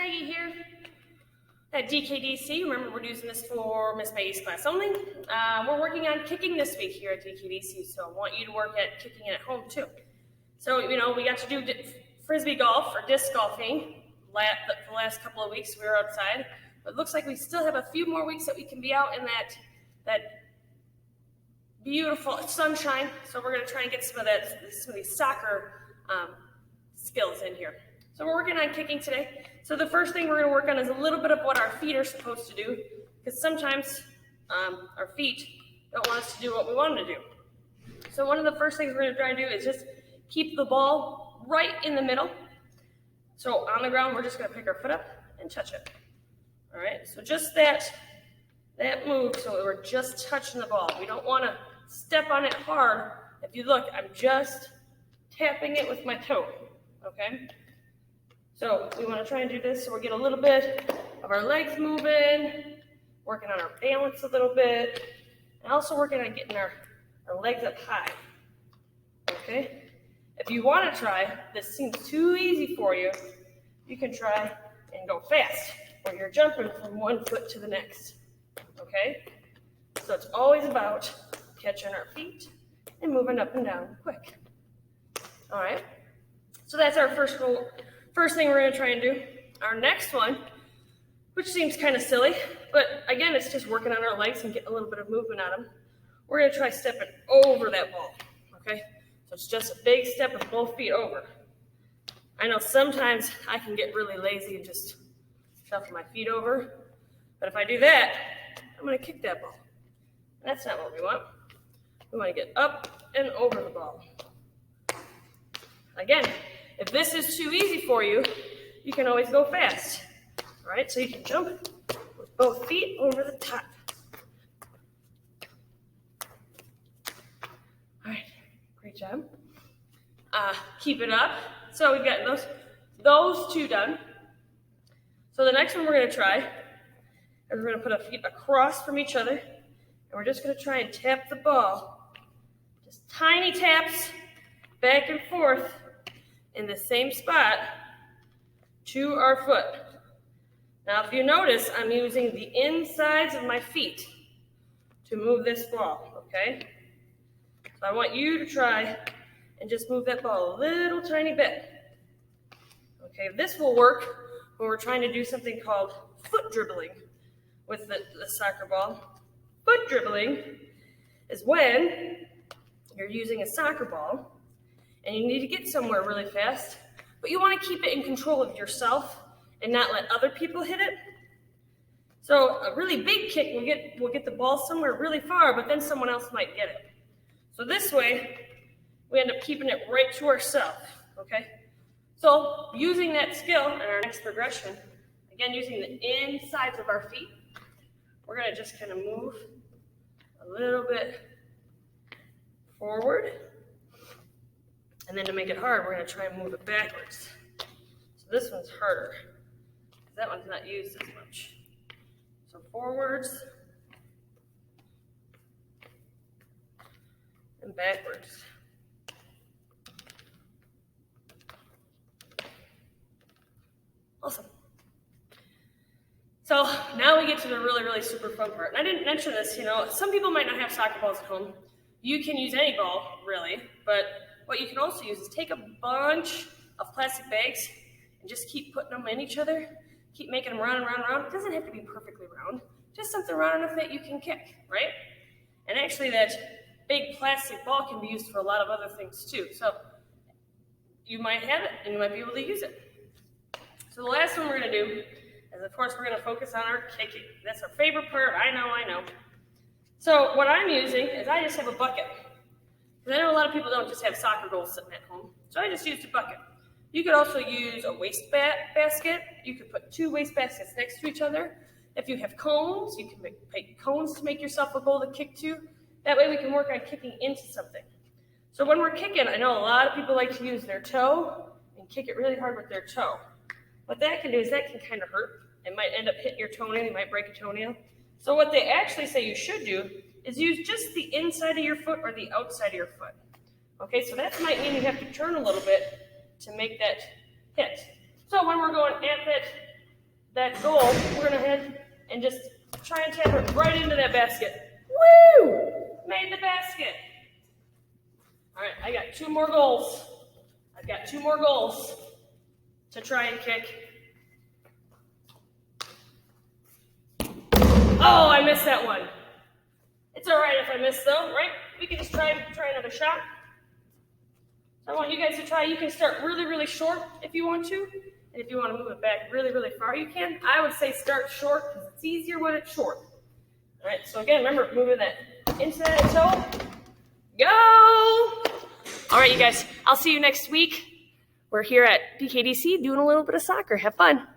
Peggy here at DKDC. Remember, we're using this for Miss Maggie's class only. We're working on kicking this week here at DKDC, so I want you to work at kicking it at home too. So, we got to do frisbee golf or disc golfing the last couple of weeks. We were outside, but it looks like we still have a few more weeks that we can be out in that beautiful sunshine. So we're going to try and get some of these soccer skills in here. So we're working on kicking today. So the first thing we're going to work on is a little bit of what our feet are supposed to do, because sometimes our feet don't want us to do what we want them to do. So one of the first things we're going to try and do is just keep the ball right in the middle. So on the ground, we're just going to pick our foot up and touch it. All right, so just that move, so we're just touching the ball. We don't want to step on it hard. If you look, I'm just tapping it with my toe, okay? So we want to try and do this so we get a little bit of our legs moving, working on our balance a little bit, and also working on getting our legs up high, okay? If you want to try, this seems too easy for you, you can try and go fast, where you're jumping from one foot to the next, okay? So it's always about catching our feet and moving up and down quick. All right, so that's our first thing we're going to try and do. Our next one, which seems kind of silly, but again, it's just working on our legs and getting a little bit of movement on them. We're going to try stepping over that ball, okay? So it's just a big step with both feet over. I know sometimes I can get really lazy and just shuffle my feet over, but if I do that, I'm going to kick that ball. That's not what we want. We want to get up and over the ball. Again, if this is too easy for you, you can always go fast. All right, so you can jump with both feet over the top. All right, great job. Keep it up. So we've got those two done. So the next one we're going to try is we're going to put our feet across from each other, and we're just going to try and tap the ball. Just tiny taps back and forth in the same spot to our foot. Now, if you notice, I'm using the insides of my feet to move this ball, okay? So I want you to try and just move that ball a little tiny bit. Okay, this will work when we're trying to do something called foot dribbling with the soccer ball. Foot dribbling is when you're using a soccer ball and you need to get somewhere really fast, but you want to keep it in control of yourself and not let other people hit it. So a really big kick will get the ball somewhere really far, but then someone else might get it. So this way, we end up keeping it right to ourselves, okay? So using that skill in our next progression, again, using the insides of our feet, we're going to just kind of move a little bit forward. And then to make it hard, we're going to try and move it backwards. So this one's harder, because that one's not used as much. So forwards and backwards. Awesome. So now we get to the really, really super fun part. And I didn't mention this, some people might not have soccer balls at home. You can use any ball, really, but what you can also use is take a bunch of plastic bags and just keep putting them in each other, keep making them round and round and round. It doesn't have to be perfectly round, just something round enough that you can kick, right? And actually that big plastic ball can be used for a lot of other things too. So you might have it and you might be able to use it. So the last one we're going to do is, of course, we're going to focus on our kicking. That's our favorite part, I know. So what I'm using is I just have a bucket. Because I know a lot of people don't just have soccer goals sitting at home. So I just used a bucket. You could also use a waste basket. You could put two waste baskets next to each other. If you have cones, you can make cones to make yourself a goal to kick to. That way we can work on kicking into something. So when we're kicking, I know a lot of people like to use their toe and kick it really hard with their toe. What that can do is that can kind of hurt. It might end up hitting your toenail. You might break a toenail. So what they actually say you should do is use just the inside of your foot or the outside of your foot. Okay, so that might mean you have to turn a little bit to make that hit. So when we're going at that that goal, we're gonna head and just try and tap it right into that basket. Woo! Made the basket. All right, I got 2 more goals. I've got 2 more goals to try and kick. Oh, I missed that one. It's all right if I miss though, right? We can just try another shot. So I want you guys to try. You can start really, really short if you want to. And if you want to move it back really, really far, you can. I would say start short because it's easier when it's short. All right, so again, remember moving that into that toe. Go! All right, you guys, I'll see you next week. We're here at PKDC doing a little bit of soccer. Have fun.